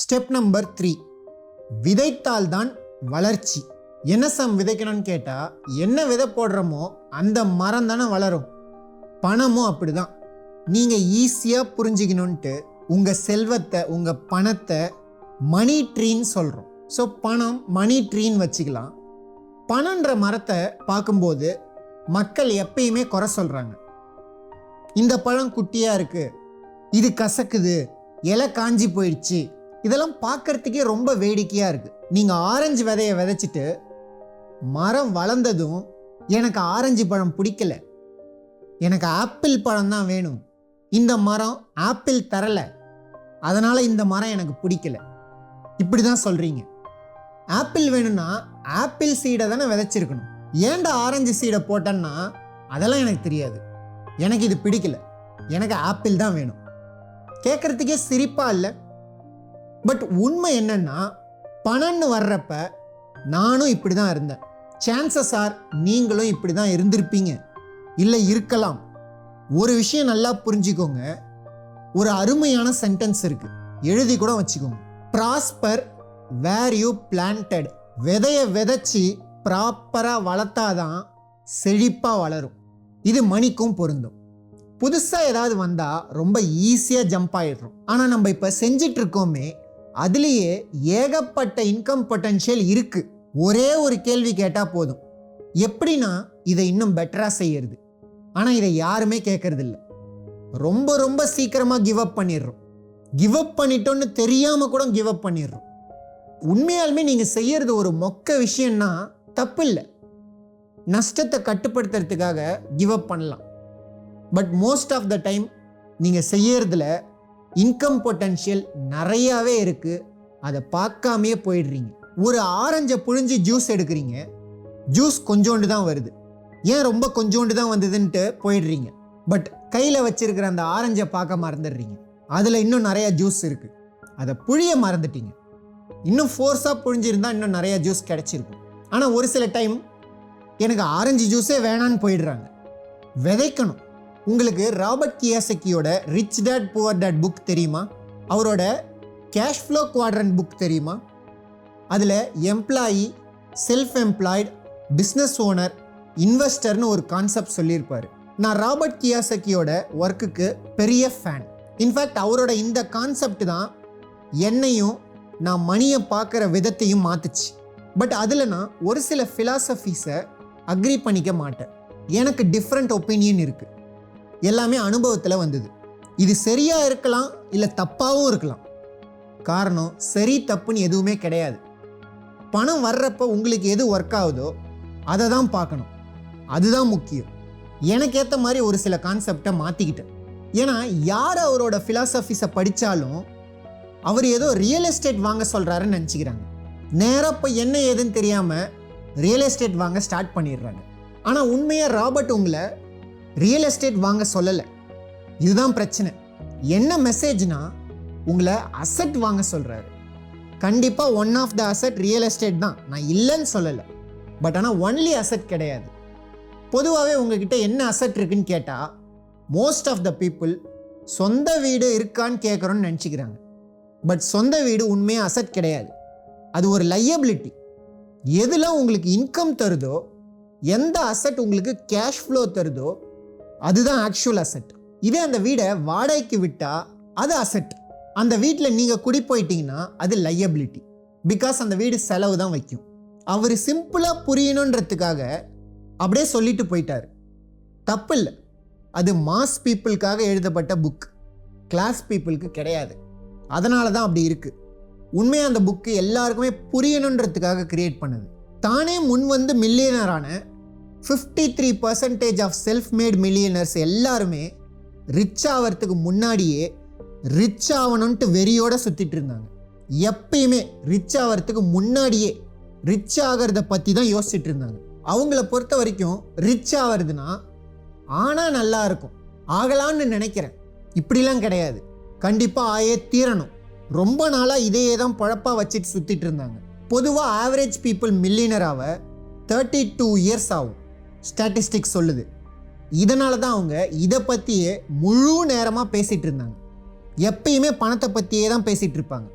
Step number 3, விதைத்தால் தான் வளர்ச்சி. என்ன விதைக்கணும்னு கேட்டால், என்ன விதை போடுறோமோ அந்த மரம் தானே வளரும். பணமும் அப்படிதான். நீங்கள் ஈஸியாக புரிஞ்சுக்கணுன்ட்டு உங்கள் செல்வத்தை, உங்கள் பணத்தை மணி ட்ரீன்னு சொல்கிறோம். ஸோ பணம் மணி ட்ரீன்னு வச்சுக்கலாம். பணன்ற மரத்தை பார்க்கும்போது மக்கள் எப்பயுமே குறை சொல்கிறாங்க. இந்த பழம் குட்டியாக இருக்குது, இது கசக்குது, இலை காஞ்சி போயிடுச்சு. இதெல்லாம் பார்க்கறதுக்கே ரொம்ப வேடிக்கையாக இருக்குது. நீங்கள் ஆரஞ்சு விதையை விதைச்சிட்டு மரம் வளர்ந்ததும் எனக்கு ஆரஞ்சு பழம் பிடிக்கல, எனக்கு ஆப்பிள் பழம் தான் வேணும், இந்த மரம் ஆப்பிள் தரலை, அதனால் இந்த மரம் எனக்கு பிடிக்கல, இப்படி தான் சொல்கிறீங்க. ஆப்பிள் வேணும்னா ஆப்பிள் சீடை தானே விதைச்சிருக்கணும். ஏன்டா ஆரஞ்சு சீடை போட்டேன்னா அதெல்லாம் எனக்கு தெரியாது, எனக்கு இது பிடிக்கல, எனக்கு ஆப்பிள் தான் வேணும். கேட்குறதுக்கே சிரிப்பாக இல்லை? பட் உண்மை என்னன்னா, பணம்னு வர்றப்ப நானும் இப்படி தான் இருந்தேன். சான்சஸ் ஆர் நீங்களும் இப்படி தான் இருந்திருப்பீங்க, இல்லை இருக்கலாம். ஒரு விஷயம் நல்லா புரிஞ்சுக்கோங்க. ஒரு அருமையான சென்டென்ஸ் இருக்கு, எழுதி கூட வச்சுக்கோங்க. Prosper where you planted. விதையை விதைச்சி ப்ராப்பராக வளர்த்தாதான் செழிப்பாக வளரும். இது மணிக்கும் பொருந்தும். புதுசாக ஏதாவது வந்தால் ரொம்ப ஈஸியாக ஜம்ப் ஆகிடுறோம். ஆனால் நம்ம இப்போ செஞ்சிட்டு இருக்கோமே, அதுலேயே ஏகப்பட்ட இன்கம் பொட்டன்ஷியல் இருக்குது. ஒரே ஒரு கேள்வி கேட்டால் போதும், எப்படின்னா இதை இன்னும் பெட்டராக செய்யறது. ஆனால் இதை யாருமே கேட்கறது இல்லை. ரொம்ப ரொம்ப சீக்கிரமாக கிவ் அப் பண்ணிடுறோம். கிவ் அப் பண்ணிட்டோன்னு தெரியாமல் கூட கிவ் அப் பண்ணிடுறோம். உண்மையாலுமே நீங்கள் செய்யறது ஒரு மொக்க விஷயம்னா தப்பு இல்லை. நஷ்டத்தை கட்டுப்படுத்துறதுக்காக கிவ் அப் பண்ணலாம். But most of the time நீங்கள் செய்யறதுல இன்கம் பொட்டன்ஷியல் நிறையாவே இருக்குது, அதை பார்க்காமையே போயிடுறீங்க. ஒரு ஆரஞ்சை புழிஞ்சு ஜூஸ் எடுக்கிறீங்க, ஜூஸ் கொஞ்சோண்டு தான் வருது, ஏன் ரொம்ப கொஞ்சோண்டு தான் வந்ததுன்ட்டு போயிடுறீங்க. பட் கையில் வச்சிருக்கிற அந்த ஆரஞ்சை பார்க்க மறந்துடுறீங்க, அதில் இன்னும் நிறையா ஜூஸ் இருக்குது, அதை புழிய மறந்துட்டீங்க. இன்னும் ஃபோர்ஸாக புழிஞ்சிருந்தா இன்னும் நிறையா ஜூஸ் கிடச்சிருக்கும். ஆனால் ஒரு சில டைம் எனக்கு ஆரஞ்சு ஜூஸே வேணான்னு போயிடுறாங்க. விதைக்கணும். உங்களுக்கு ராபர்ட் கியோசாகியோட rich dad poor dad book தெரியுமா? அவரோட கேஷ் ஃப்ளோ குவாட்ரண்ட் புக் தெரியுமா? அதில் employee, self employed, business owner, இன்வெஸ்டர்னு ஒரு கான்செப்ட் சொல்லியிருப்பார். நான் ராபர்ட் கியோசாகியோட ஒர்க்குக்கு பெரிய ஃபேன். இன்ஃபேக்ட் அவரோட இந்த கான்செப்ட் தான் என்னையும் நான் மணியை பார்க்குற விதத்தையும் மாற்றுச்சு. பட் அதில் நான் ஒரு சில ஃபிலாசபிஸை அக்ரி பண்ணிக்க மாட்டேன். எனக்கு டிஃப்ரெண்ட் ஒப்பீனியன் இருக்குது. எல்லாமே அனுபவத்தில் வந்தது. இது சரியாக இருக்கலாம், இல்லை தப்பாகவும் இருக்கலாம். காரணம் சரி தப்புன்னு எதுவுமே கிடையாது. பணம் வர்றப்போ உங்களுக்கு எது ஒர்க் ஆகுதோ அதை தான் பார்க்கணும், அதுதான் முக்கியம். எனக்கு ஏற்ற மாதிரி ஒரு சில கான்செப்டை மாற்றிக்கிட்டேன். ஏன்னா யார் அவரோட ஃபிலாசபிஸை படித்தாலும் அவர் ஏதோ ரியல் எஸ்டேட் வாங்க சொல்கிறாருன்னு நினச்சிக்கிறாங்க. நேராக இப்போ என்ன ஏதுன்னு தெரியாமல் ரியல் எஸ்டேட் வாங்க ஸ்டார்ட் பண்ணிடுறாங்க. ஆனால் உண்மையாக ராபர்ட் உங்களை ரியல் எஸ்டேட் வாங்க சொல்லலை. இதுதான் பிரச்சனை. என்ன மெசேஜ்னா, உங்களை அசெட் வாங்க சொல்கிறாரு. கண்டிப்பாக one of the asset real estate தான், நான் இல்லைன்னு சொல்லலை. பட் ஆனால் ஒன்லி அசெட் கிடையாது. பொதுவாகவே உங்ககிட்ட என்ன அசெட் இருக்குன்னு கேட்டால் மோஸ்ட் ஆஃப் த பீப்புள் சொந்த வீடு இருக்கான்னு கேட்குறோன்னு நினச்சிக்கிறாங்க. பட் சொந்த வீடு உண்மையாக அசெட் கிடையாது, அது ஒரு லையபிலிட்டி. எதெல்லாம் உங்களுக்கு இன்கம் தருதோ, எந்த அசெட் உங்களுக்கு கேஷ் ஃப்ளோ தருதோ அதுதான் ஆக்சுவல் அசெட். இதே அந்த வீடை வாடகைக்கு விட்டால் அது அசெட். அந்த வீட்டில் நீங்கள் குடி போயிட்டீங்கன்னா அது லையபிலிட்டி. பிகாஸ் அந்த வீடு செலவு தான் வைக்கும். அவர் சிம்பிளாக புரியணுன்றதுக்காக அப்படியே சொல்லிட்டு போயிட்டார். தப்பு இல்லை, அது மாஸ் பீப்புளுக்காக எழுதப்பட்ட புக், கிளாஸ் பீப்புளுக்கு கிடையாது. அதனால தான் அப்படி இருக்குது. உண்மையாக அந்த புக்கு எல்லாருக்குமே புரியணுன்றதுக்காக கிரியேட் பண்ணுது. தானே முன் வந்து மில்லியனரான 53% ஆஃப் செல்ஃப் மேட் மில்லியனர்ஸ் எல்லாருமே ரிச் ஆகிறதுக்கு முன்னாடியே ரிச் ஆகணுன்ட்டு வெறியோடு சுற்றிட்டு இருந்தாங்க. எப்பயுமே ரிச் ஆகிறதுக்கு முன்னாடியே ரிச் ஆகிறத பற்றி தான் யோசிச்சுட்டு இருந்தாங்க. அவங்கள பொறுத்த வரைக்கும் ரிச் ஆகிறதுனா ஆனால் நல்லா இருக்கும், ஆகலான்னு நினைக்கிறேன், இப்படிலாம் கிடையாது. கண்டிப்பாக ஆயே தீரணும். ரொம்ப நாளாக இதையே தான் பழப்பாக வச்சுட்டு சுற்றிட்டு இருந்தாங்க. பொதுவாக ஆவரேஜ் பீப்புள் மில்லியனராக 32 இயர்ஸ் ஆகும் ஸ்டாட்டிஸ்டிக்ஸ் சொல்லுது. இதனால தான் அவங்க இதை பற்றியே முழு நேரமாக பேசிகிட்டு இருந்தாங்க. எப்பயுமே பணத்தை பற்றியே தான் பேசிகிட்டு இருப்பாங்க.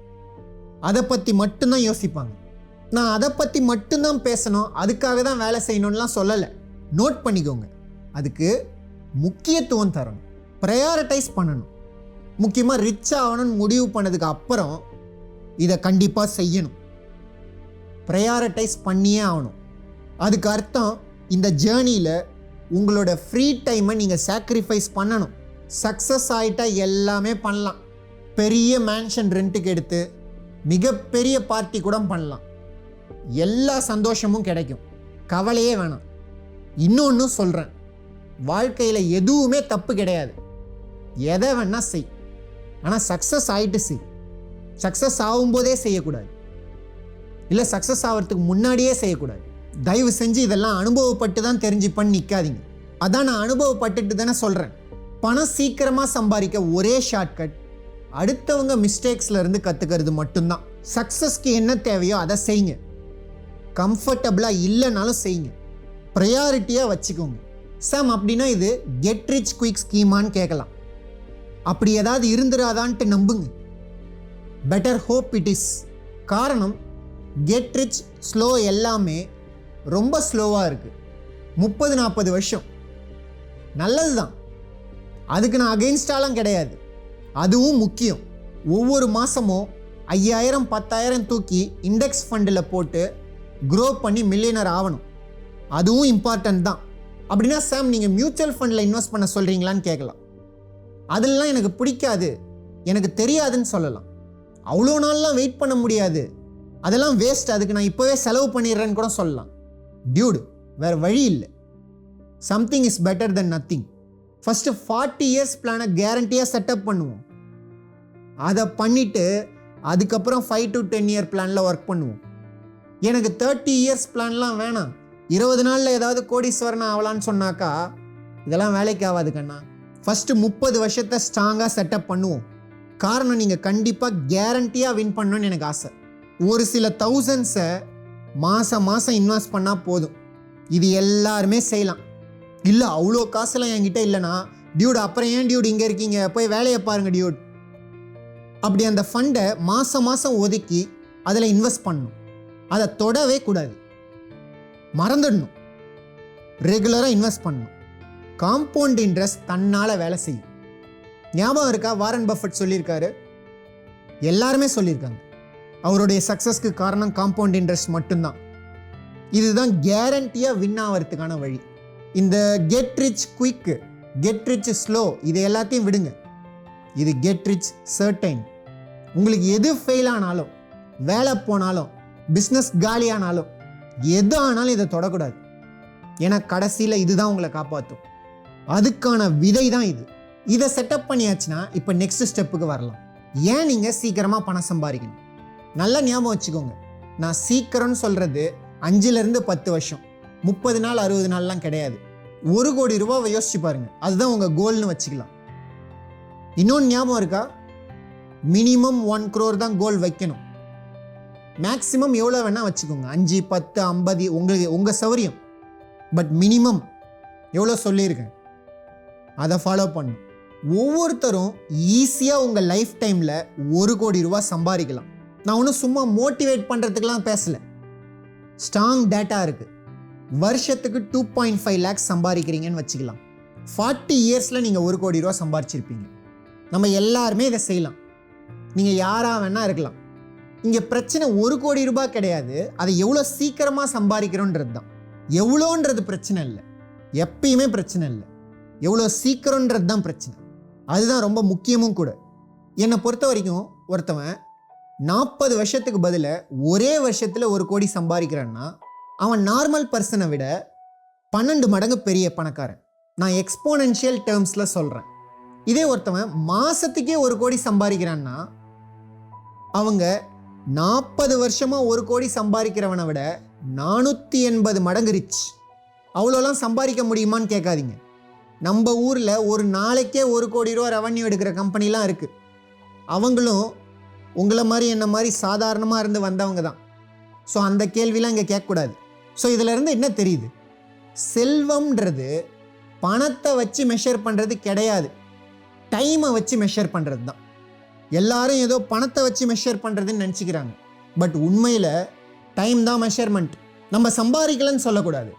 அதை பற்றி மட்டும்தான் யோசிப்பாங்க. நான் அதை பற்றி மட்டும்தான் பேசணும், அதுக்காக தான் வேலை செய்யணும்லாம் சொல்லலை. நோட் பண்ணிக்கோங்க. அதுக்கு முக்கியத்துவம் தரணும், ப்ரையாரிட்டைஸ் பண்ணணும். முக்கியமாக ரிச் ஆகணும்னு முடிவு பண்ணதுக்கு அப்புறம் இதை கண்டிப்பாக செய்யணும். ப்ரையாரிட்டைஸ் பண்ணியே ஆகணும். அதுக்கு அர்த்தம் இந்த ஜேர்னியில் உங்களோட ஃப்ரீ டைமை நீங்கள் சாக்ரிஃபைஸ் பண்ணணும். சக்ஸஸ் ஆகிட்டா எல்லாமே பண்ணலாம். பெரிய மேன்ஷன் ரெண்ட்டுக்கு எடுத்து மிகப்பெரிய பார்ட்டி கூட பண்ணலாம். எல்லா சந்தோஷமும் கிடைக்கும், கவலையே வேணாம். இன்னொன்று சொல்கிறேன், வாழ்க்கையில் எதுவுமே தப்பு கிடையாது. எதை வேணா செய், ஆனால் சக்ஸஸ் ஆகிட்டு செய். சக்ஸஸ் ஆகும்போதே செய்யக்கூடாது, இல்லை சக்ஸஸ் ஆகிறதுக்கு முன்னாடியே செய்யக்கூடாது. தயவு செஞ்சு இதெல்லாம் அனுபவப்பட்டு தான் தெரிஞ்சுப்பன்னு நிற்காதீங்க. அதான் நான் அனுபவப்பட்டுட்டு தானே சொல்கிறேன். பணம் சீக்கிரமாக சம்பாதிக்க ஒரே ஷார்ட்கட் அடுத்தவங்க மிஸ்டேக்ஸில் இருந்து கற்றுக்கிறது மட்டும்தான். சக்ஸஸ்க்கு என்ன தேவையோ அதை செய்யுங்க. கம்ஃபர்டபுளாக இல்லைனாலும் செய்யுங்க. ப்ரையாரிட்டியாக வச்சுக்கோங்க. சாம் அப்படின்னா இது கெட் ரிச் குயிக் ஸ்கீமான்னு கேட்கலாம். அப்படி ஏதாவது இருந்துராதான்ட்டு நம்புங்க. Better hope it is. காரணம், கெட் ரிச் ஸ்லோ எல்லாமே ரொம்ப ஸ்லோவாக இருக்குது. 30-40 வருஷம் நல்லது தான், அதுக்கு நான் அகெயின்ஸ்டாலாம் கிடையாது. அதுவும் முக்கியம். ஒவ்வொரு மாதமும் 5000 10,000 தூக்கி இண்டெக்ஸ் ஃபண்டில் போட்டு க்ரோ பண்ணி மில்லியனர் ஆகணும். அதுவும் இம்பார்ட்டன்ட் தான். அப்படின்னா சாம் நீங்கள் மியூச்சுவல் ஃபண்டில் இன்வெஸ்ட் பண்ண சொல்கிறீங்களான்னு கேட்கலாம். அதெல்லாம் எனக்கு பிடிக்காது, எனக்கு தெரியாதுன்னு சொல்லலாம். அவ்வளோ நாள்லாம் வெயிட் பண்ண முடியாது, அதெல்லாம் வேஸ்ட், அதுக்கு நான் இப்போவே செலவு பண்ணிடுறேன்னு கூட சொல்லலாம். டியூடு, வேறு வழி இல்லை. Something is better then nothing. First 40 years பிளானை கேரண்டியாக செட்டப் பண்ணுவோம். அதை பண்ணிவிட்டு அதுக்கப்புறம் 5 to 10 இயர் பிளானில் ஒர்க் பண்ணுவோம். எனக்கு 30 இயர்ஸ் பிளான்லாம் வேணாம், 20 நாளில் ஏதாவது கோடீஸ்வரன் ஆகலான்னு சொன்னாக்கா இதெல்லாம் வேலைக்கு ஆகாது கண்ணா. ஃபஸ்ட்டு 30 வருஷத்தை ஸ்ட்ராங்காக செட்டப் பண்ணுவோம். காரணம், நீங்கள் கண்டிப்பாக கேரண்டியாக வின் பண்ணணும்னு எனக்கு ஆசை. ஒரு சில தௌசண்ட்ஸை மாதம் இன்வெஸ்ட் பண்ணால் போதும். இது எல்லாருமே செய்யலாம். இல்லை அவ்வளோ காசுலாம் என்கிட்ட இல்லைனா, டியூட் அப்புறம் ஏன் டியூட் இங்கே இருக்கீங்க, போய் வேலையை பாருங்கள் டியூட். அப்படி அந்த ஃபண்டை மாதம் ஒதுக்கி அதில் இன்வெஸ்ட் பண்ணணும். அதை தொடவே கூடாது, மறந்துடணும். ரெகுலராக இன்வெஸ்ட் பண்ணணும். காம்பவுண்ட் இன்ட்ரெஸ்ட் தன்னால் வேலை செய்யும். ஞாபகம் இருக்கா, வாரன் பஃபெட் சொல்லியிருக்காரு, எல்லாருமே சொல்லியிருக்காங்க. அவருடைய சக்ஸஸ்க்கு காரணம் காம்பவுண்ட் இன்ட்ரெஸ்ட் மட்டும்தான். இதுதான் கேரண்டியாக வின் ஆகிறதுக்கான வழி. இந்த get rich குயிக்கு, get rich slow, இது எல்லாத்தையும் விடுங்க. இது கெட் ரிச் சர்டைன். உங்களுக்கு எது ஃபெயில் ஆனாலும், வேலை போனாலும், பிஸ்னஸ் காலியானாலும், எது ஆனாலும் இதை தொடக்கூடாது. ஏன்னா கடைசியில் இதுதான் உங்களை காப்பாற்றும். அதுக்கான விதை தான் இது. இதை செட்டப் பண்ணியாச்சுன்னா இப்போ நெக்ஸ்ட் ஸ்டெப்புக்கு வரலாம். ஏன் நீங்கள் சீக்கிரமாக பணம் சம்பாதிக்கணும்? நல்லா ஞாபகம் வச்சுக்கோங்க, நான் சீக்கிரம்னு சொல்கிறது 5 to 10 வருஷம், 30 நாள் 60 நாள்லாம் கிடையாது. 1 கோடி ரூபாவை யோசிச்சு பாருங்க, அதுதான் உங்கள் கோல்னு வச்சுக்கலாம். இன்னொன்று ஞாபகம் இருக்கா, மினிமம் 1 crore தான் கோல் வைக்கணும். மேக்ஸிமம் எவ்வளோ வேணால் வச்சுக்கோங்க, 5, 10, 50 உங்களுக்கு உங்கள் சௌரியம். பட் மினிமம் எவ்வளோ சொல்லியிருக்கேன், அதை ஃபாலோ பண்ணணும். ஒவ்வொருத்தரும் ஈஸியாக உங்கள் லைஃப் டைமில் 1 கோடி ரூபா சம்பாதிக்கலாம். நான் ஒன்றும் சும்மா மோட்டிவேட் பண்ணுறதுக்கெலாம் பேசலை, ஸ்ட்ராங் டேட்டா இருக்குது. வருஷத்துக்கு 2.5 lakhs சம்பாதிக்கிறீங்கன்னு வச்சுக்கலாம். 40 இயர்ஸில் நீங்கள் 1 கோடி ரூபா சம்பாதிச்சிருப்பீங்க. நம்ம எல்லாருமே இதை செய்யலாம். நீங்கள் யாராக வேணால் இருக்கலாம். இங்கே பிரச்சனை 1 கோடி ரூபாய் கிடையாது, அதை எவ்வளோ சீக்கிரமாக சம்பாதிக்கிறோன்றது தான். எவ்வளோன்றது பிரச்சனை இல்லை, எப்பயுமே பிரச்சனை இல்லை, எவ்வளோ சீக்கிரன்றது தான் பிரச்சனை. அதுதான் ரொம்ப முக்கியமும் கூட. என்னை பொறுத்த வரைக்கும் ஒருத்தவன் 40 வருஷத்துக்கு பதில் ஒரே வருஷத்தில் 1 கோடி சம்பாதிக்கிறான்னா அவன் நார்மல் பர்சனை விட 12 மடங்கு பெரிய பணக்காரன். நான் எக்ஸ்போனென்ஷியல் டேர்ம்ஸில் சொல்கிறேன். இதே ஒருத்தவன் மாதத்துக்கே 1 கோடி சம்பாதிக்கிறான்னா அவங்க 40 வருஷமாக 1 கோடி சம்பாதிக்கிறவனை விட 480 மடங்கு ரிச். அவ்வளோலாம் சம்பாதிக்க முடியுமான்னு கேட்காதீங்க. நம்ம ஊரில் ஒரு நாளைக்கே 1 கோடி ரூபா ரெவன்யூ எடுக்கிற கம்பெனிலாம் இருக்குது. அவங்களும் உங்களை மாதிரி என்ன மாதிரி சாதாரணமாக இருந்து வந்தவங்க தான். ஸோ அந்த கேள்விலாம் இங்கே கேட்கக்கூடாது. ஸோ இதிலேருந்து என்ன தெரியுது, செல்வம்ன்றது பணத்தை வச்சு மெஷர் பண்ணுறது கிடையாது, டைமை வச்சு மெஷர் பண்ணுறது தான். எல்லாரும் ஏதோ பணத்தை வச்சு மெஷர் பண்ணுறதுன்னு நினச்சிக்கிறாங்க. பட் உண்மையில் டைம் தான் மெஷர்மெண்ட். நம்ம சம்பாதிக்கலன்னு சொல்லக்கூடாது,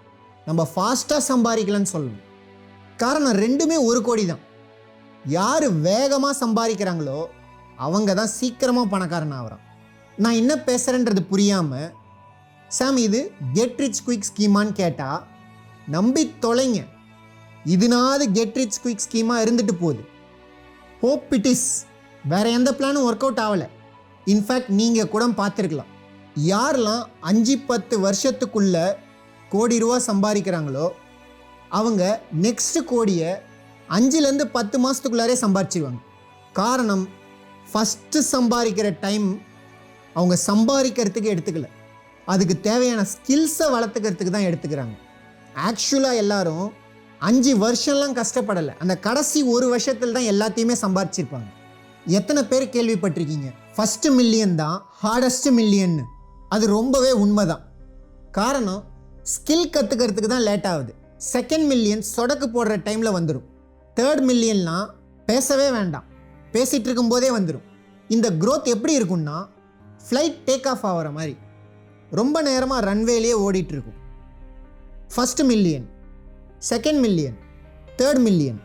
நம்ம ஃபாஸ்ட்டாக சம்பாதிக்கலன்னு சொல்லணும். காரணம் ரெண்டுமே 1 கோடி தான். யார் வேகமாக சம்பாதிக்கிறாங்களோ அவங்க தான் சீக்கிரமாக பணக்காரன் ஆகிறான். நான் என்ன பேசுகிறேன்றது புரியாமல் சாம் இது கெட் ரிச் குயிக் ஸ்கீமான்னு கேட்டால் நம்பி தொலைங்க. இதுனாவது கெட் ரிச் குயிக் ஸ்கீமாக இருந்துட்டு போகுது. Hope it is. வேறு எந்த பிளானும் ஒர்க் அவுட் ஆகலை. இன்ஃபேக்ட் நீங்கள் கூட பார்த்துருக்கலாம், யாரெல்லாம் 5-10 வருஷத்துக்குள்ள கோடி ரூபா சம்பாதிக்கிறாங்களோ அவங்க நெக்ஸ்ட் கோடியை 5லேருந்து 10 மாதத்துக்குள்ளாரே சம்பாதிச்சிருவாங்க. காரணம், ஃபஸ்ட்டு சம்பாதிக்கிற டைம் அவங்க சம்பாதிக்கிறதுக்கு எடுத்துக்கல, அதுக்கு தேவையான ஸ்கில்ஸை வளர்த்துக்கிறதுக்கு தான் எடுத்துக்கிறாங்க. ஆக்சுவலாக எல்லாரும் 5 வருஷம்லாம் கஷ்டப்படலை, அந்த கடைசி 1 வருஷத்தில் தான் எல்லாத்தையுமே சம்பாதிச்சிருப்பாங்க. எத்தனை பேர் கேள்விப்பட்டிருக்கீங்க ஃபஸ்ட்டு மில்லியன் தான் ஹார்டஸ்ட் மில்லியன்னு? அது ரொம்பவே உண்மைதான். காரணம், ஸ்கில் கற்றுக்கிறதுக்கு தான் லேட் ஆகுது. செகண்ட் மில்லியன் சொடக்கு போடுற டைமில் வந்துடும். தேர்ட் மில்லியன்லாம் பேசவே வேண்டாம், பேசிகிட்டு இருக்கும்போதே வந்துடும். இந்த க்ரோத் எப்படி இருக்குன்னா ஃப்ளைட் டேக் ஆஃப் ஆகிற மாதிரி ரொம்ப நேரமாக ரன்வேலேயே ஓடிட்டுருக்கும். First million, second million, third million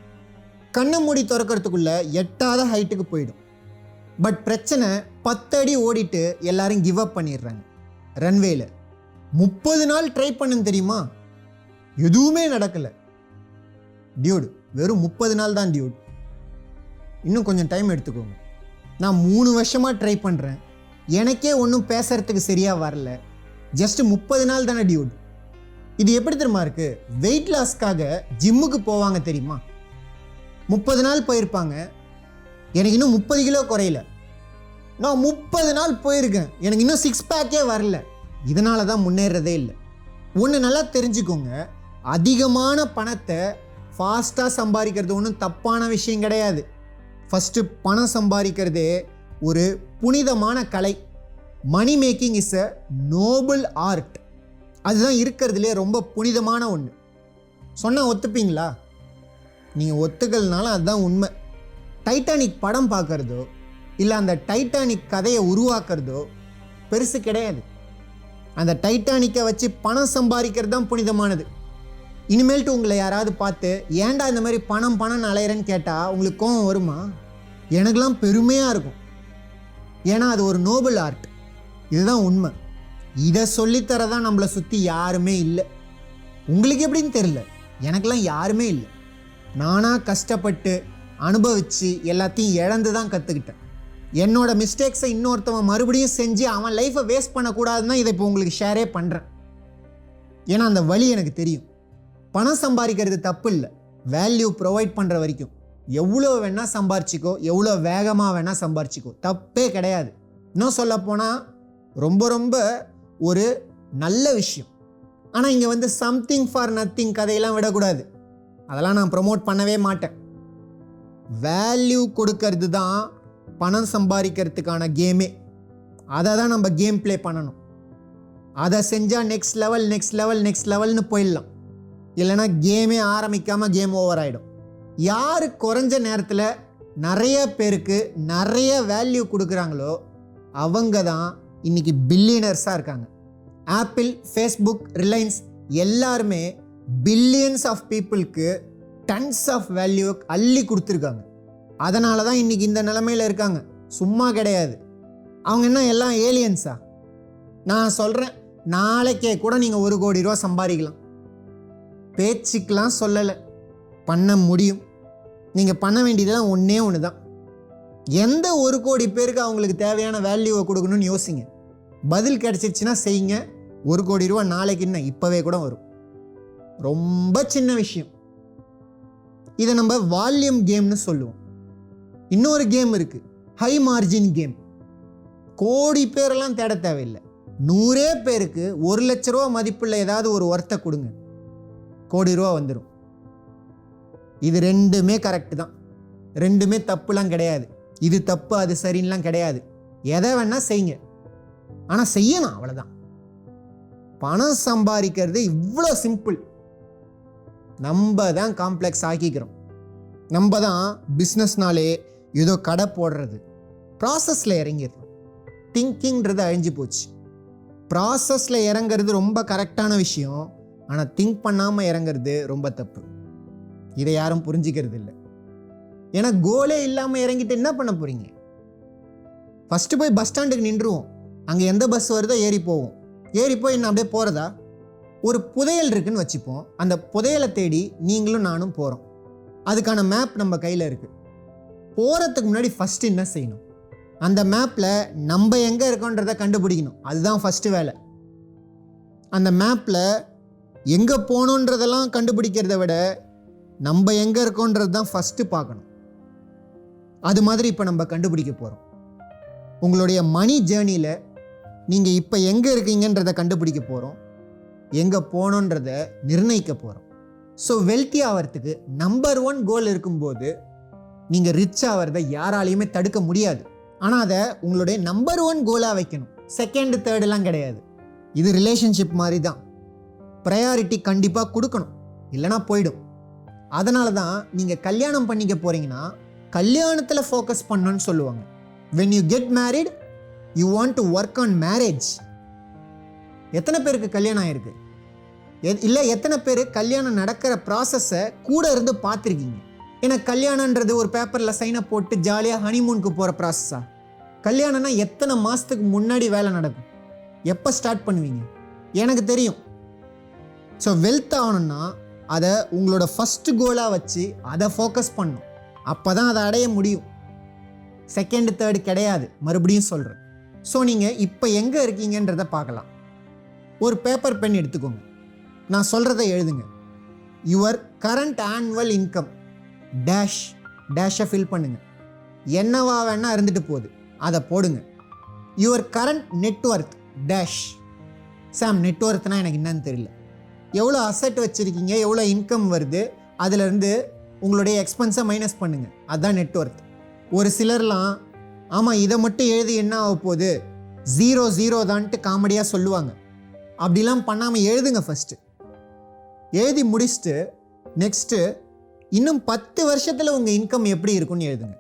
கண்ணை மூடி திறக்கிறதுக்குள்ளே எட்டாத ஹைட்டுக்கு போயிடும். பட் பிரச்சனை 10 அடி ஓடிட்டு எல்லாரும் கிவ் அப் பண்ணிடுறாங்க. ரன்வேல 30 நாள் ட்ரை பண்ணுன்னு தெரியுமா, எதுவுமே நடக்கலை. டியூட், வெறும் 30 நாள் தான் டியூட், இன்னும் கொஞ்சம் டைம் எடுத்துக்கோங்க. நான் 3 வருஷமாக ட்ரை பண்ணுறேன், எனக்கே ஒன்றும் பேசுறதுக்கு சரியாக வரல. ஜஸ்ட் 30 நாள் தானே டியூட். இது எப்படி தெரியுமா இருக்குது? வெயிட் லாஸ்க்காக ஜிம்முக்கு போவாங்க தெரியுமா, 30 நாள் போயிருப்பாங்க, எனக்கு இன்னும் 30 கிலோ குறையல. நான் 30 நாள் போயிருக்கேன், எனக்கு இன்னும் 6 பேக்கே வரல. இதனால தான் முன்னேறதே இல்லை. ஒன்று நல்லா தெரிஞ்சுக்கோங்க, அதிகமான பணத்தை ஃபாஸ்ட்டாக சம்பாதிக்கிறது ஒன்றும் தப்பான விஷயம் கிடையாது. ஃபஸ்ட்டு பணம் சம்பாதிக்கிறதே ஒரு புனிதமான கலை. Money making is a noble art. அதுதான் இருக்கிறதுலே ரொம்ப புனிதமான ஒன்று. சொன்னால் ஒத்துப்பீங்களா? நீங்கள் ஒத்துக்கலனாலும் அதுதான் உண்மை. டைட்டானிக் படம் பார்க்குறதோ இல்லை அந்த டைட்டானிக் கதையை உருவாக்குறதோ பெருசு கிடையாது. அந்த டைட்டானிக்கை வச்சு பணம் சம்பாதிக்கிறது தான் புனிதமானது. இனிமேல்ட்டு உங்களை யாராவது பார்த்து ஏன்டா இந்த மாதிரி பணம் பணம்னு அலையிறேன்னு கேட்டால் உங்களுக்கு கோவம் வருமா? எனக்கெல்லாம் பெருமையாக இருக்கும். ஏன்னா அது ஒரு நோபல் ஆர்ட். இதுதான் உண்மை. இதை சொல்லித்தரதான் நம்மளை சுற்றி யாருமே இல்லை. உங்களுக்கு எப்படின்னு தெரியல, எனக்கெல்லாம் யாருமே இல்லை. நானாக கஷ்டப்பட்டு அனுபவித்து எல்லாத்தையும் இழந்து தான் கற்றுக்கிட்டேன். என்னோட மிஸ்டேக்ஸை இன்னொருத்தவன் மறுபடியும் செஞ்சு அவன் லைஃப்பை வேஸ்ட் பண்ணக்கூடாதுன்னு இதை இப்போ உங்களுக்கு ஷேரே பண்ணுறேன். ஏன்னா அந்த வழி எனக்கு தெரியும். பணம் சம்பாதிக்கிறது தப்பு இல்லை, வேல்யூ ப்ரொவைட் பண்ணுற வரைக்கும் எவ்வளோ வேணால் சம்பாரிச்சிக்கோ, எவ்வளோ வேகமாக வேணால் சம்பாரிச்சிக்கோ, தப்பே கிடையாது. இன்னும் சொல்லப்போனால் ரொம்ப ரொம்ப ஒரு நல்ல விஷயம். ஆனால் இங்கே வந்து சம்திங் ஃபார் நத்திங் கதையெல்லாம் விடக்கூடாது. அதெல்லாம் நான் ப்ரமோட் பண்ணவே மாட்டேன். வேல்யூ கொடுக்கறது தான் பணம் சம்பாதிக்கிறதுக்கான கேமே. அதை தான் நம்ம கேம் ப்ளே பண்ணணும். அதை செஞ்சால் next level next level next லெவல்னு போயிடலாம். இல்லைனா கேமே ஆரம்பிக்காமல் கேம் ஓவர் ஆகிடும். யார் குறைஞ்ச நேரத்தில் நிறைய பேருக்கு நிறைய வேல்யூ கொடுக்குறாங்களோ அவங்க தான் இன்றைக்கி பில்லியனர்ஸாக இருக்காங்க. ஆப்பிள், ஃபேஸ்புக், ரிலையன்ஸ் எல்லாருமே பில்லியன்ஸ் ஆஃப் பீப்புளுக்கு டன்ஸ் ஆஃப் வேல்யூ அள்ளி கொடுத்துருக்காங்க. அதனால தான் இன்றைக்கி இந்த நிலமையில் இருக்காங்க, சும்மா கிடையாது. அவங்க என்ன எல்லாம் ஏலியன்ஸா? நான் சொல்கிறேன், நாளைக்கே கூட நீங்கள் 1 கோடி ரூபா சம்பாதிக்கலாம். பேச்சுக்கெலாம் சொல்லலை, பண்ண முடியும். நீங்கள் பண்ண வேண்டியதெல்லாம் ஒன்றே ஒன்று தான். எந்த 1 கோடி பேருக்கு அவங்களுக்கு தேவையான வேல்யூவை கொடுக்கணும்னு யோசிங்க. பதில் கிடச்சிருச்சுன்னா செய்யுங்க. 1 கோடி ரூபா நாளைக்கு என்ன இப்போவே கூட வரும். ரொம்ப சின்ன விஷயம். இதை நம்ம வால்யூம் கேம்னு சொல்லுவோம். இன்னொரு கேம் இருக்குது, ஹை மார்ஜின் கேம். கோடி பேரெல்லாம் தேட தேவையில்லை, 100 பேருக்கு 1 லட்ச ரூபா மதிப்புள்ள ஏதாவது ஒரு ஒர்த்தை கொடுங்க, கோடி ரூபா வந்துடும். இது ரெண்டுமே கரெக்டு தான், ரெண்டுமே தப்புலாம் கிடையாது. இது தப்பு அது சரின்லாம் கிடையாது. எதை வேணால் செய்யுங்க, ஆனால் செய்யணும், அவ்வளோதான். பணம் சம்பாதிக்கிறது இவ்வளோ சிம்பிள். நம்ம தான் காம்ப்ளெக்ஸ் ஆக்கிக்கிறோம். நம்ம தான் பிஸ்னஸ்னாலே ஏதோ கடை போடுறது, ப்ராசஸில் இறங்கிடணும். திங்கிங்கிறது அழிஞ்சு போச்சு. ப்ராசஸில் இறங்கிறது ரொம்ப கரெக்டான விஷயம், ஆனால் திங்க் பண்ணாமல் இறங்கிறது ரொம்ப தப்பு. இதை யாரும் புரிஞ்சிக்கிறது இல்லை. ஏன்னா கோலே இல்லாமல் இறங்கிட்டு என்ன பண்ண போகிறீங்க? ஃபஸ்ட்டு போய் பஸ் ஸ்டாண்டுக்கு நின்றுவோம், அங்கே எந்த பஸ் வருதோ ஏறி போவோம். ஏறி போய் என்ன அப்படியே போகிறதா? ஒரு புதையல் இருக்குன்னு வச்சுப்போம், அந்த புதையலை தேடி நீங்களும் நானும் போகிறோம். அதுக்கான மேப் நம்ம கையில் இருக்குது. போகிறதுக்கு முன்னாடி ஃபஸ்ட்டு என்ன செய்யணும்? அந்த மேப்பில் நம்ம எங்கே இருக்கோன்றதை கண்டுபிடிக்கணும். அதுதான் ஃபஸ்ட்டு வேலை. அந்த மேப்பில் எங்கே போகணுன்றதெல்லாம் கண்டுபிடிக்கிறத விட நம்ம எங்கே இருக்கோன்றது தான் ஃபஸ்ட்டு பார்க்கணும். அது மாதிரி இப்போ நம்ம கண்டுபிடிக்க போகிறோம். உங்களுடைய மணி ஜேர்னியில் நீங்கள் இப்போ எங்கே இருக்கீங்கன்றதை கண்டுபிடிக்க போகிறோம், எங்கே போகணுன்றதை நிர்ணயிக்க போகிறோம். ஸோ வெல்த்தி ஆகிறதுக்கு நம்பர் 1 கோல் இருக்கும்போது நீங்கள் ரிச் ஆகிறத யாராலையுமே தடுக்க முடியாது. ஆனால் அதை உங்களுடைய நம்பர் 1 கோலாக வைக்கணும். செகண்ட் தேர்டெல்லாம் கிடையாது. இது ரிலேஷன்ஷிப் மாதிரி தான். ப்ரையாரிட்டி கண்டிப்பாக கொடுக்கணும், இல்லைனா போயிடும். அதனால தான் நீங்கள் கல்யாணம் பண்ணிக்க போகிறீங்கன்னா கல்யாணத்தில் ஃபோக்கஸ் பண்ணணும்னு சொல்லுவாங்க. when you get married you want to work on marriage. எத்தனை பேருக்கு கல்யாணம் ஆயிருக்கு? இல்லை எத்தனை பேர் கல்யாணம் நடக்கிற ப்ராசஸை கூட இருந்து பார்த்துருக்கீங்க? ஏன்னா கல்யாணன்றது ஒரு பேப்பரில் சைனை போட்டு ஜாலியாக ஹனிமூனுக்கு போகிற ப்ராசஸா? கல்யாணம்னா எத்தனை மாதத்துக்கு முன்னாடி வேலை நடக்கும்? எப்போ ஸ்டார்ட் பண்ணுவீங்க? எனக்கு தெரியும். ஸோ வெல்த் ஆகணும்னா அதை உங்களோட ஃபஸ்ட்டு கோலாக வச்சு அதை ஃபோக்கஸ் பண்ணணும். அப்போ தான் அதை அடைய முடியும். செகண்ட் தேர்டு கிடையாது, மறுபடியும் சொல்கிறேன். ஸோ நீங்கள் இப்போ எங்கே இருக்கீங்கன்றதை பார்க்கலாம். ஒரு பேப்பர் பென் எடுத்துக்கோங்க, நான் சொல்கிறத எழுதுங்க. யுவர் கரண்ட் ஆனுவல் இன்கம் டேஷை ஃபில் பண்ணுங்க. என்னவா வேணா இருந்துட்டு போகுது, அதை போடுங்க. Your current net worth dash. Sam நெட்ஒர்த்னா எனக்கு என்னன்னு தெரியல. எவ்வளோ அசெட் வச்சுருக்கீங்க, எவ்வளோ இன்கம் வருது, அதிலேருந்து உங்களுடைய எக்ஸ்பென்ஸை மைனஸ் பண்ணுங்கள், அதுதான் நெட்ஒர்த். ஒரு சிலர்லாம் ஆமாம் இதை மட்டும் எழுதி என்ன ஆக போகுது, 0 தான்ட்டு காமெடியாக சொல்லுவாங்க. அப்படிலாம் பண்ணாமல் எழுதுங்க. ஃபஸ்ட்டு எழுதி முடிச்சுட்டு நெக்ஸ்ட்டு இன்னும் 10 வருஷத்தில் உங்கள் இன்கம் எப்படி இருக்குன்னு எழுதுங்க.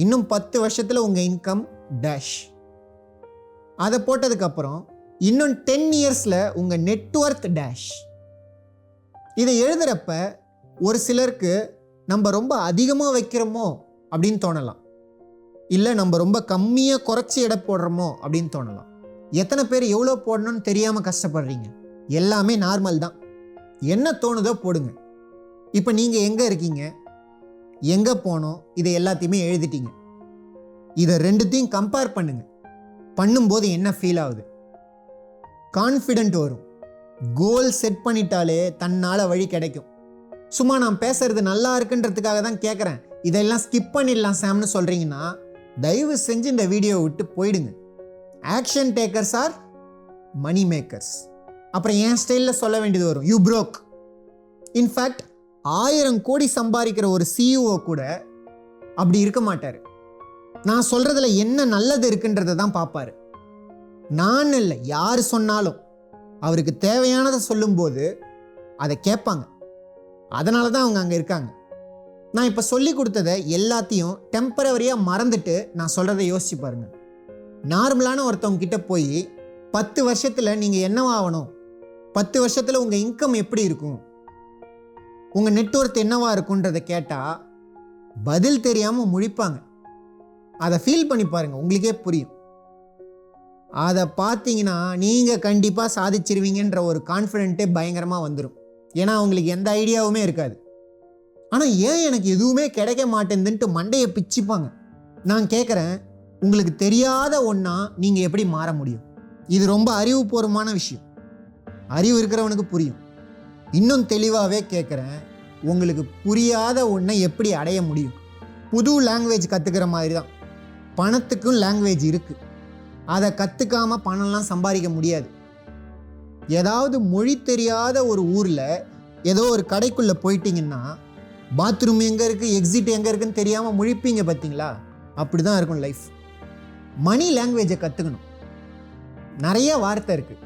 இன்னும் 10 வருஷத்தில் உங்கள் இன்கம் டேஷ். அதை போட்டதுக்கப்புறம் இன்னும் 10 இயர்ஸில் உங்கள் நெட்ஒர்த் டேஷ். இதை எழுதுகிறப்ப ஒரு சிலருக்கு நம்ம ரொம்ப அதிகமாக வைக்கிறோமோ அப்படின்னு தோணலாம், இல்லை நம்ம ரொம்ப கம்மியாக குறைச்சி எடை போடுறோமோ அப்படின்னு தோணலாம். எத்தனை பேர் எவ்வளோ போடணும்னு தெரியாமல் கஷ்டப்படுறீங்க? எல்லாமே நார்மல் தான். என்ன தோணுதோ போடுங்க. இப்போ நீங்கள் எங்கே இருக்கீங்க, எங்கே போனோம், இதை எல்லாத்தையுமே எழுதிட்டீங்க. இதை ரெண்டுத்தையும் கம்பேர் பண்ணுங்க. பண்ணும்போது என்ன ஃபீல் ஆகுது? கான்ஃபிடென்ட் வரும். கோல் செட் பண்ணிட்டாலே தன்னால் வழி கிடைக்கும். சும்மா நான் பேசுறது நல்லா இருக்குன்றதுக்காக தான் கேட்குறேன், இதெல்லாம் ஸ்கிப் பண்ணிடலாம் சாம்னு சொல்கிறீங்கன்னா தயவு செஞ்சு இந்த வீடியோவை விட்டு போயிடுங்க. Action takers are money makers. அப்புறம் என் ஸ்டைலில் சொல்ல வேண்டியது வரும், யூ ப்ரோக். இன்ஃபேக்ட் 1000 கோடி சம்பாதிக்கிற ஒரு சிஇஓ கூட அப்படி இருக்க மாட்டார். நான் சொல்கிறதுல என்ன நல்லது இருக்குன்றதை தான் பார்ப்பார். நான் இல்லை, யார் சொன்னாலும் அவருக்கு தேவையானதை சொல்லும்போது அதை கேட்பாங்க. அதனால தான் அவங்க அங்கே இருக்காங்க. நான் இப்போ சொல்லி கொடுத்ததை எல்லாத்தையும் டெம்பரவரியாக மறந்துட்டு நான் சொல்கிறத யோசிச்சு பாருங்கள். நார்மலான ஒருத்தவங்க கிட்ட போய் 10 வருஷத்தில் நீங்கள் என்னவாகணும், 10 வருஷத்தில் உங்கள் இன்கம் எப்படி இருக்கும், உங்கள் நெட்ஒர்த் என்னவா இருக்குன்றதை கேட்டால் பதில் தெரியாமல் முழிப்பாங்க. அதை ஃபீல் பண்ணி பாருங்கள், உங்களுக்கே புரியும். அதை பார்த்தீங்கன்னா நீங்கள் கண்டிப்பாக சாதிச்சிருவீங்கன்ற ஒரு கான்ஃபிடென்ட்டே பயங்கரமாக வந்துடும். ஏன்னா அவங்களுக்கு எந்த ஐடியாவுமே இருக்காது. ஆனால் ஏன் எனக்கு எதுவுமே கிடைக்க மாட்டேங்குதுன்ட்டு மண்டையை பிச்சுப்பாங்க. நான் கேட்குறேன், உங்களுக்கு தெரியாத ஒன்றா நீங்கள் எப்படி மாற முடியும்? இது ரொம்ப அறிவுபூர்வமான விஷயம். அறிவு இருக்கிறவனுக்கு புரியும். இன்னும் தெளிவாகவே கேட்குறேன், உங்களுக்கு புரியாத ஒன்றை எப்படி அடைய முடியும்? புது லாங்குவேஜ் கற்றுக்கிற மாதிரி தான். பணத்துக்கும் லாங்குவேஜ் இருக்குது. அதை கற்றுக்காமல் பணம்லாம் சம்பாதிக்க முடியாது. ஏதாவது மொழி தெரியாத ஒரு ஊரில் ஏதோ ஒரு கடைக்குள்ளே போயிட்டீங்கன்னா பாத்ரூம் எங்கே இருக்குது, எக்ஸிட் எங்கே இருக்குன்னு தெரியாமல் முழிப்பீங்க பார்த்தீங்களா? அப்படி தான் இருக்கும் லைஃப். மணி லாங்குவேஜை கற்றுக்கணும். நிறைய வார்த்தை இருக்குது.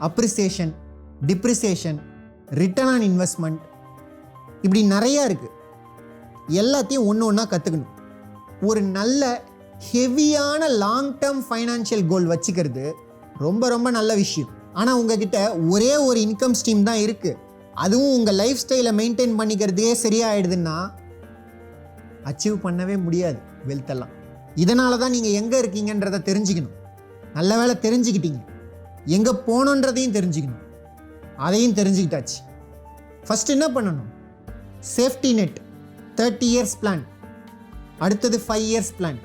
Appreciation, depreciation, return on investment, இப்படி நிறையா இருக்குது. எல்லாத்தையும் ஒன்று ஒன்றா கற்றுக்கணும். ஒரு நல்ல ஹெவியான லாங் டேர்ம் ஃபைனான்ஷியல் கோல் வச்சுக்கிறது ரொம்ப ரொம்ப நல்ல விஷயம். ஆனால் உங்ககிட்ட ஒரே ஒரு இன்கம் ஸ்ட்ரீம் தான் இருக்குது, அதுவும் உங்கள் லைஃப் ஸ்டைலை மெயின்டைன் பண்ணிக்கிறதுக்கே சரியாயிடுதுன்னா அச்சீவ் பண்ணவே முடியாது வெல்த்தெல்லாம். இதனால தான் நீங்கள் எங்கே இருக்கீங்கன்றதை தெரிஞ்சுக்கணும். நல்ல வேளை தெரிஞ்சுக்கிட்டீங்க, எங்கே போகணுன்றதையும் தெரிஞ்சுக்கணும். அதையும் தெரிஞ்சுக்கிட்டாச்சு. ஃபஸ்ட் என்ன பண்ணணும்? சேஃப்டி நெட், 30 இயர்ஸ் பிளான், அடுத்தது 5 இயர்ஸ் பிளான்.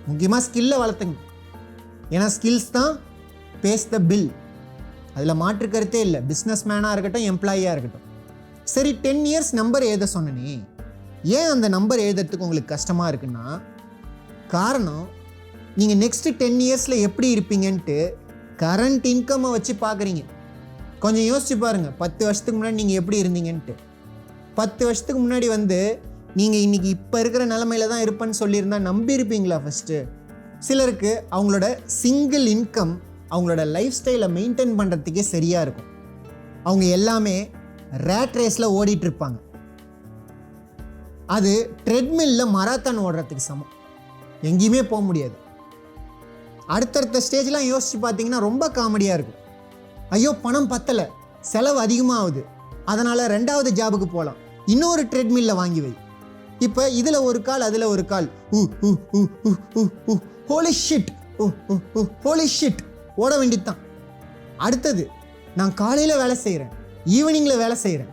முக்கியமாக ஸ்கில்லை வளர்த்துங்க. ஏன்னா ஸ்கில்ஸ் தான் பேஸ் த பில், அதில் மாற்று கருத்தே இல்லை. பிஸ்னஸ் மேனாக இருக்கட்டும், எம்ப்ளாயியாக இருக்கட்டும். சரி, 10 இயர்ஸ் நம்பர் எழுத சொன்னனே, ஏன் அந்த நம்பர் எழுதுறதுக்கு உங்களுக்கு கஷ்டமாக இருக்குன்னா, காரணம் நீங்கள் நெக்ஸ்ட்டு 10 இயர்ஸில் எப்படி இருப்பீங்கன்ட்டு கரண்ட் இன்கம்மை வச்சு பார்க்குறீங்க. கொஞ்சம் யோசிச்சு பாருங்கள், 10 வருஷத்துக்கு முன்னாடி நீங்கள் எப்படி இருந்தீங்கன்ட்டு. 10 வருஷத்துக்கு முன்னாடி நீங்கள் இன்றைக்கி இப்போ இருக்கிற நிலமையில தான் இருப்பேன்னு சொல்லியிருந்தால் நம்பியிருப்பீங்களா? ஃபஸ்ட்டு சிலருக்கு அவங்களோட சிங்கிள் இன்கம் அவங்களோட லைஃப் ஸ்டைலை மெயின்டைன் பண்ணுறதுக்கே சரியாக இருக்கும். அவங்க எல்லாமே ரேட் ரேஸில் ஓடிட்டுருப்பாங்க. அது ட்ரெட்மில்லில் மராத்தான் ஓடுறதுக்கு சமம். எங்கேயுமே போக முடியாது. அடுத்தடுத்த ஸ்டேஜ்லாம் யோசித்து பார்த்தீங்கன்னா ரொம்ப காமெடியாக இருக்கும். ஐயோ பணம் பத்தலை, செலவு அதிகமாக ஆகுது, அதனால் 2வது ஜாபுக்கு போகலாம், இன்னொரு ட்ரெட்மில்லில் வாங்கி வை. இப்போ இதில் ஒரு கால் அதில் ஒரு கால், ஹோலி ஷிட், ஹோலி ஷிட் ஓட வேண்டியது தான். அடுத்தது, நான் காலையில் வேலை செய்கிறேன், ஈவினிங்கில் வேலை செய்கிறேன்,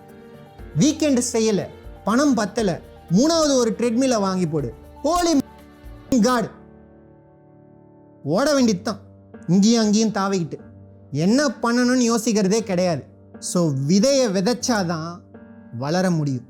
வீக்கெண்டு செய்யலை, பணம் பத்தலை, 3வது ஒரு ட்ரெட்மில்லை வாங்கி போடு, ஹோலி காட் ஓட வேண்டியது தான். இங்கேயும் அங்கேயும் தாவிக்கிட்டு என்ன பண்ணணும்னு யோசிக்கிறதே கிடையாது. ஸோ விதையை விதைச்சாதான் வளர முடியும்.